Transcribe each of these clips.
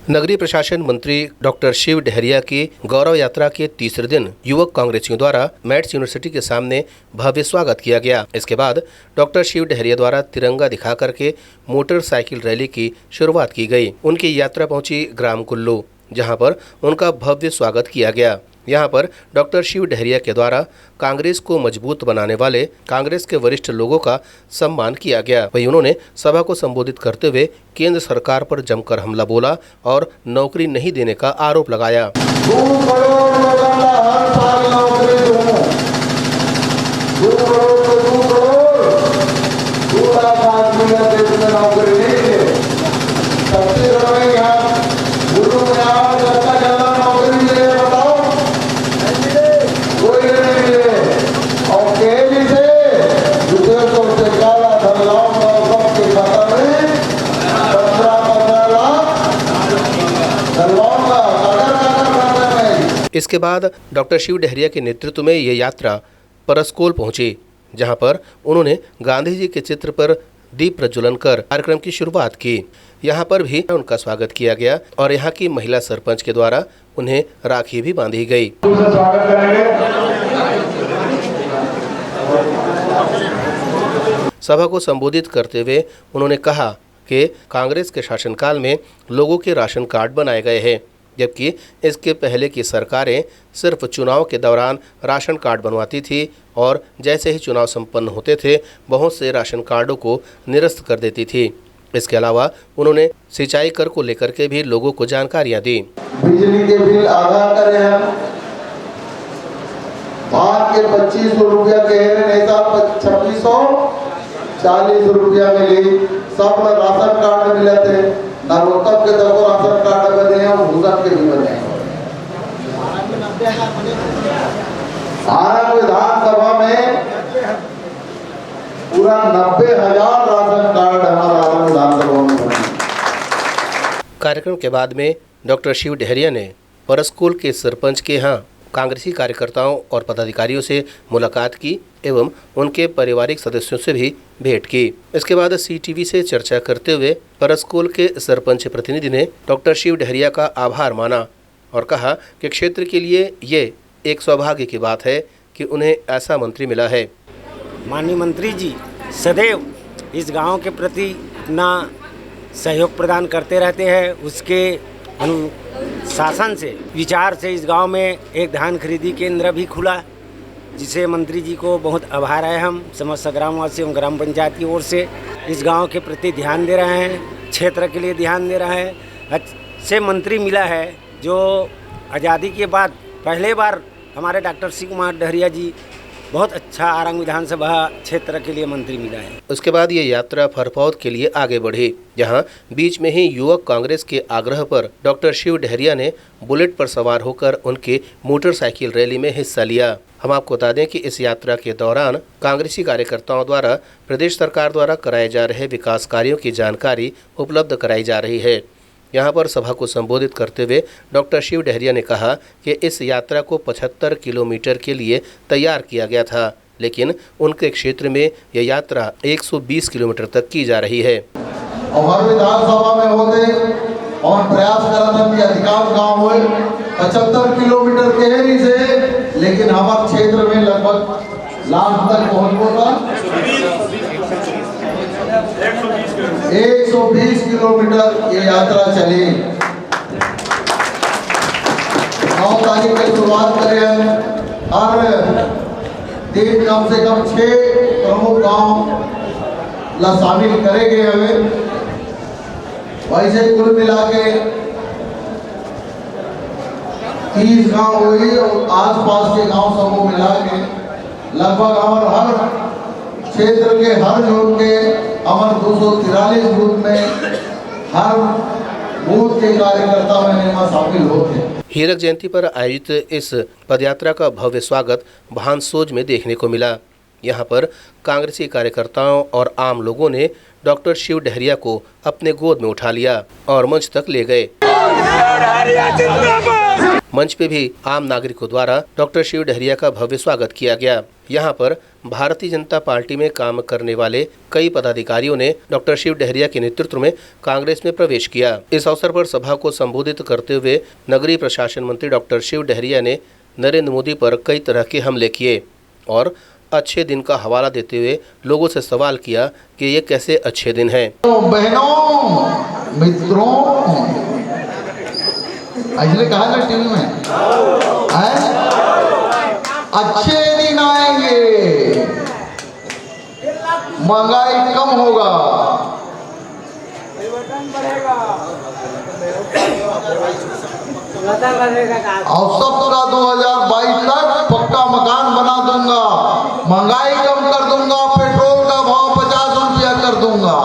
नगरीय प्रशासन मंत्री डॉक्टर शिव डहरिया की गौरव यात्रा के तीसरे दिन युवक कांग्रेसियों द्वारा मैट्स यूनिवर्सिटी के सामने भव्य स्वागत किया गया। इसके बाद डॉक्टर शिव डहरिया द्वारा तिरंगा दिखा करके मोटरसाइकिल रैली की शुरुआत की गई। उनकी यात्रा पहुंची ग्राम कुल्लू, जहां पर उनका भव्य स्वागत किया गया। यहां पर डॉक्टर शिव डहरिया के द्वारा कांग्रेस को मजबूत बनाने वाले कांग्रेस के वरिष्ठ लोगों का सम्मान किया गया। वहीं उन्होंने सभा को संबोधित करते हुए केंद्र सरकार पर जमकर हमला बोला और नौकरी नहीं देने का आरोप लगाया। इसके बाद डॉक्टर शिव डहरिया के नेतृत्व में ये यात्रा परस्कोल पहुंची, जहां पर उन्होंने गांधी जी के चित्र पर दीप प्रज्वलन कर कार्यक्रम की शुरुआत की। यहां पर भी उनका स्वागत किया गया और यहां की महिला सरपंच के द्वारा उन्हें राखी भी बांधी गई। सभा को संबोधित करते हुए उन्होंने कहा कि कांग्रेस के शासनकाल में लोगों के राशन कार्ड बनाए गए हैं, जबकि इसके पहले की सरकारें सिर्फ चुनाव के दौरान राशन कार्ड बनवाती थी और जैसे ही चुनाव संपन्न होते थे बहुत से राशन कार्डों को निरस्त कर देती थी। इसके अलावा उन्होंने सिंचाई कर को लेकर के भी लोगों को जानकारियां दी। बिजली के बिल आधा करे हैं, भात के 2500 रुपया के 2640 रुपया मिली। सब राशन कार्ड मिले थे, नरोत्तम के तरफ राशन कार्ड बने हैं, भूषण के भी बने हैं। भारत विधानसभा में पूरा 90,000 राशन कार्ड हमारा विधानसभा में बने। कार्यक्रम के बाद में डॉक्टर शिव डहरिया ने परस्कोल के सरपंच के यहाँ कांग्रेसी कार्यकर्ताओं और पदाधिकारियों से मुलाकात की एवं उनके पारिवारिक सदस्यों से भी भेंट की। इसके बाद CTV से चर्चा करते हुए परस्कोल के सरपंच प्रतिनिधि ने डॉक्टर शिव डहरिया का आभार माना और कहा कि क्षेत्र के लिए ये एक सौभाग्य की बात है कि उन्हें ऐसा मंत्री मिला है। माननीय मंत्री जी सदैव इस गांव के प्रति अपना सहयोग प्रदान करते रहते हैं। उसके अनुशासन से, विचार से इस गांव में एक धान खरीदी केंद्र भी खुला, जिसे मंत्री जी को बहुत आभार है। हम समस्त ग्रामवासी एवं ग्राम पंचायत की ओर से इस गांव के प्रति ध्यान दे रहे हैं, क्षेत्र के लिए ध्यान दे रहे हैं। अच्छे मंत्री मिला है जो आज़ादी के बाद पहले बार हमारे डॉक्टर शिव कुमार डहरिया जी बहुत अच्छा आरंग विधानसभा क्षेत्र के लिए मंत्री मिला है। उसके बाद ये यात्रा फरपौद के लिए आगे बढ़ी, जहां बीच में ही युवक कांग्रेस के आग्रह पर डॉक्टर शिव डहरिया ने बुलेट पर सवार होकर उनके मोटरसाइकिल रैली में हिस्सा लिया। हम आपको बता दें कि इस यात्रा के दौरान कांग्रेसी कार्यकर्ताओं द्वारा प्रदेश सरकार द्वारा कराए जा रहे विकास कार्यों की जानकारी उपलब्ध कराई जा रही है। यहाँ पर सभा को संबोधित करते हुए डॉक्टर शिव डहरिया ने कहा कि इस यात्रा को 75 किलोमीटर के लिए तैयार किया गया था, लेकिन उनके क्षेत्र में यह यात्रा 120 किलोमीटर तक की जा रही है। और विधानसभा में होते और प्रयास करते हैं कि अधिकांश गांव हुए 75 किलोमीटर के एरी से, लेकिन हमारे क्षेत्र में लगभग लाख तक पहुँच 120 किलोमीटर ये यात्रा चली। 9 तारीख की शुरुआत करें। हर दिन कम से कम 6 प्रमुख गांव ला शामिल करेंगे। हमें वैसे कुल मिला के 30 गांव हुई और आसपास के गांव सबको मिला के लगभग हर क्षेत्र के हर जोन के अमर 243 बूथ में हर बूथ के कार्यकर्ता में शामिल होते। हीरक जयंती पर आयोजित इस पदयात्रा का भव्य स्वागत भानसोज में देखने को मिला। यहाँ पर कांग्रेसी कार्यकर्ताओं और आम लोगों ने डॉक्टर शिव डहरिया को अपने गोद में उठा लिया और मंच तक ले गए। मंच पे भी आम नागरिकों द्वारा डॉक्टर शिव डहरिया का भव्य स्वागत किया गया। यहाँ पर भारतीय जनता पार्टी में काम करने वाले कई पदाधिकारियों ने डॉक्टर शिव डहरिया के नेतृत्व में कांग्रेस में प्रवेश किया। इस अवसर पर सभा को संबोधित करते हुए नगरीय प्रशासन मंत्री डॉक्टर शिव डहरिया ने नरेंद्र मोदी पर कई तरह के हमले किए और अच्छे दिन का हवाला देते हुए लोगों से सवाल किया कि ये कैसे अच्छे दिन हैं। बहनों, मित्रों, इसलिए कहा ना टीवी में अच्छे दिन आएंगे, महंगाई कम होगा, और सबका 2022 तक पक्का मकान बना दूंगा, महंगाई कम कर दूंगा, पेट्रोल का भाव 50 रुपया कर दूंगा।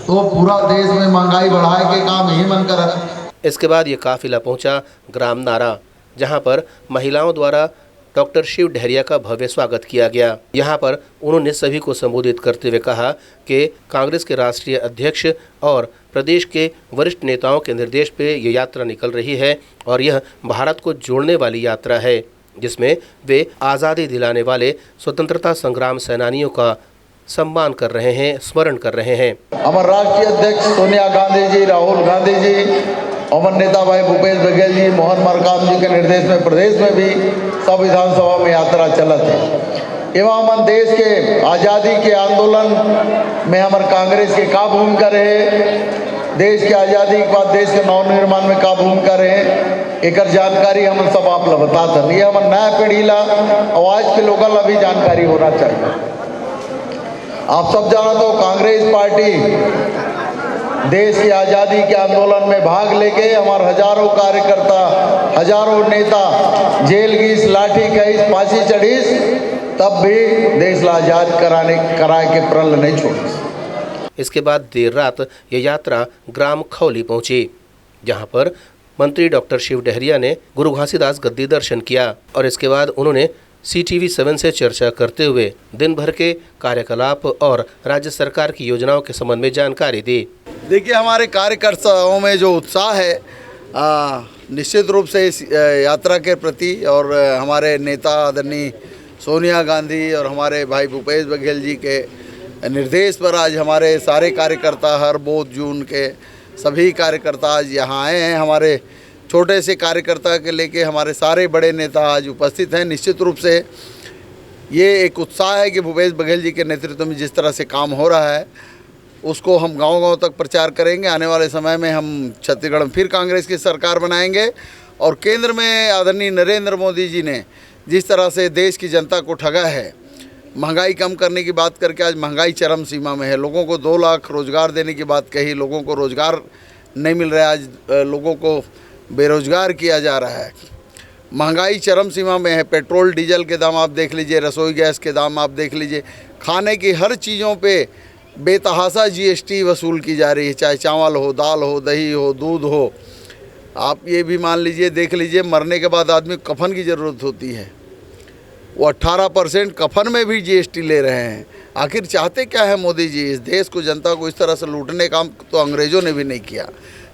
तो पूरा देश में महंगाई बढ़ाए के काम ही मन कर। इसके बाद ये काफिला पहुंचा ग्राम नारा, जहां पर महिलाओं द्वारा डॉक्टर शिव डहरिया का भव्य स्वागत किया गया। यहाँ पर उन्होंने सभी को संबोधित करते हुए कहा कि कांग्रेस के राष्ट्रीय अध्यक्ष और प्रदेश के वरिष्ठ नेताओं के निर्देश पे ये यात्रा निकल रही है और यह भारत को जोड़ने वाली यात्रा है, जिसमें वे आज़ादी दिलाने वाले स्वतंत्रता संग्राम सेनानियों का सम्मान कर रहे हैं, स्मरण कर रहे हैं। हमारे राष्ट्रीय अध्यक्ष सोनिया गांधी जी, राहुल गांधी जी, अमर नेता भाई भूपेश बघेल जी, मोहन मरकाम जी के निर्देश में प्रदेश में भी सब विधानसभा में यात्रा चलत है। एवं हम देश के आज़ादी के आंदोलन में हमारे कांग्रेस के का भूमिका रहे, देश के आज़ादी के बाद देश के नवनिर्माण में का भूमिका रहे, एक जानकारी हम सब आप ला बता दें। ये हमारे नया पीढ़ी ला और आज के लोगों ला भी जानकारी होना चाहिए। आप सब जाना तो कांग्रेस पार्टी देश की आज़ादी के आंदोलन में भाग लेके हमारे हजारों कार्यकर्ता, हजारों नेता जेल गीस, लाठी कईस, फांसी चढ़ीस, तब भी देश ला आज़ाद कराए के प्रण नहीं छोड़ी। इसके बाद देर रात ये यात्रा ग्राम खौली पहुंची, जहां पर मंत्री डॉक्टर शिव डहरिया ने गुरु घासीदास गद्दी दर्शन किया और इसके बाद उन्होंने CTV 7 से चर्चा करते हुए दिन भर के कार्यकलाप और राज्य सरकार की योजनाओं के संबंध में जानकारी दी। देखिए, हमारे कार्यकर्ताओं में जो उत्साह है निश्चित रूप से इस यात्रा के प्रति, और हमारे नेता आदरणीय सोनिया गांधी और हमारे भाई भूपेश बघेल जी के निर्देश पर आज हमारे सारे कार्यकर्ता, हर बूथ जून के सभी कार्यकर्ता आज यहाँ आए हैं। हमारे छोटे से कार्यकर्ता के लेके हमारे सारे बड़े नेता आज उपस्थित हैं। निश्चित रूप से ये एक उत्साह है कि भूपेश बघेल जी के नेतृत्व में जिस तरह से काम हो रहा है उसको हम गांव-गांव तक प्रचार करेंगे। आने वाले समय में हम छत्तीसगढ़ में फिर कांग्रेस की सरकार बनाएंगे और केंद्र में आदरणीय नरेंद्र मोदी जी ने जिस तरह से देश की जनता को ठगा है, महंगाई कम करने की बात करके आज महंगाई चरम सीमा में है, लोगों को 2 लाख रोज़गार देने की बात कही, लोगों को रोज़गार नहीं मिल रहा है, आज लोगों को बेरोज़गार किया जा रहा है, महंगाई चरम सीमा में है। पेट्रोल डीजल के दाम आप देख लीजिए, रसोई गैस के दाम आप देख लीजिए, खाने की हर चीज़ों पे बेतहासा GST वसूल की जा रही है, चाहे चावल हो, दाल हो, दही हो, दूध हो। आप ये भी मान लीजिए, देख लीजिए, मरने के बाद आदमी को कफन की ज़रूरत होती है, वो 18% कफन में भी GST ले रहे हैं। आखिर चाहते क्या है मोदी जी? इस देश को, जनता को इस तरह से लूटने का काम तो अंग्रेज़ों ने भी नहीं किया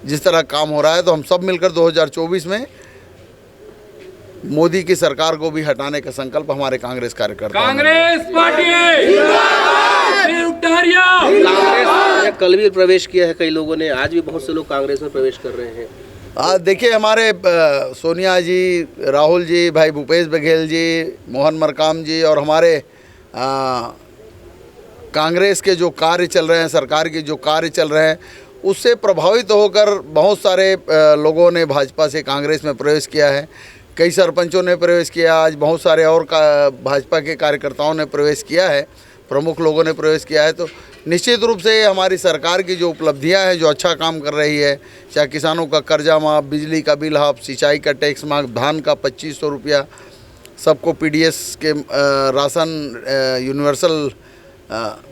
जिस तरह काम हो रहा है। तो हम सब मिलकर 2024 में मोदी की सरकार को भी हटाने का संकल्प हमारे कांग्रेस कार्यकर्ता, कांग्रेस पार्टी कांग्रेस कल भी प्रवेश किया है कई लोगों ने, आज भी बहुत से लोग कांग्रेस में प्रवेश कर रहे हैं। देखिए, हमारे सोनिया जी, राहुल जी, भाई भूपेश बघेल जी, मोहन मरकाम जी और हमारे कांग्रेस के जो कार्य चल रहे हैं, सरकार के जो कार्य चल रहे हैं, उससे प्रभावित होकर बहुत सारे लोगों ने भाजपा से कांग्रेस में प्रवेश किया है। कई सरपंचों ने प्रवेश किया, आज बहुत सारे और भाजपा के कार्यकर्ताओं ने प्रवेश किया है, प्रमुख लोगों ने प्रवेश किया है। तो निश्चित रूप से हमारी सरकार की जो उपलब्धियां हैं, जो अच्छा काम कर रही है, चाहे किसानों का कर्जा माफ, बिजली का बिल हाफ, सिंचाई का टैक्स माफ, धान का 2500 रुपया, सबको PDS के राशन यूनिवर्सल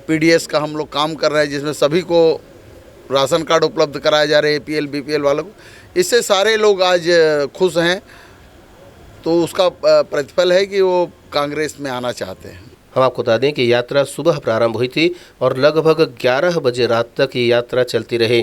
PDS का हम लोग काम कर रहे हैं, जिसमें सभी को राशन कार्ड उपलब्ध कराए जा रहे हैं, APL BPL वालों को। इससे सारे लोग आज खुश हैं, तो उसका प्रतिफल है कि वो कांग्रेस में आना चाहते हैं। हम आपको बता दें कि यात्रा सुबह प्रारंभ हुई थी और लगभग 11 बजे रात तक ये यात्रा चलती रही।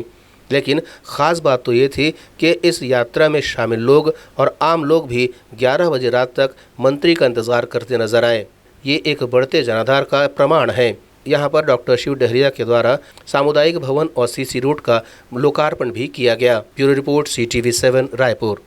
लेकिन ख़ास बात तो ये थी कि इस यात्रा में शामिल लोग और आम लोग भी 11 बजे रात तक मंत्री का इंतज़ार करते नजर आए। ये एक बढ़ते जनाधार का प्रमाण है। यहाँ पर डॉक्टर शिव डहरिया के द्वारा सामुदायिक भवन और सीसी रोड का लोकार्पण भी किया गया। Bureau report CTV7 Raipur.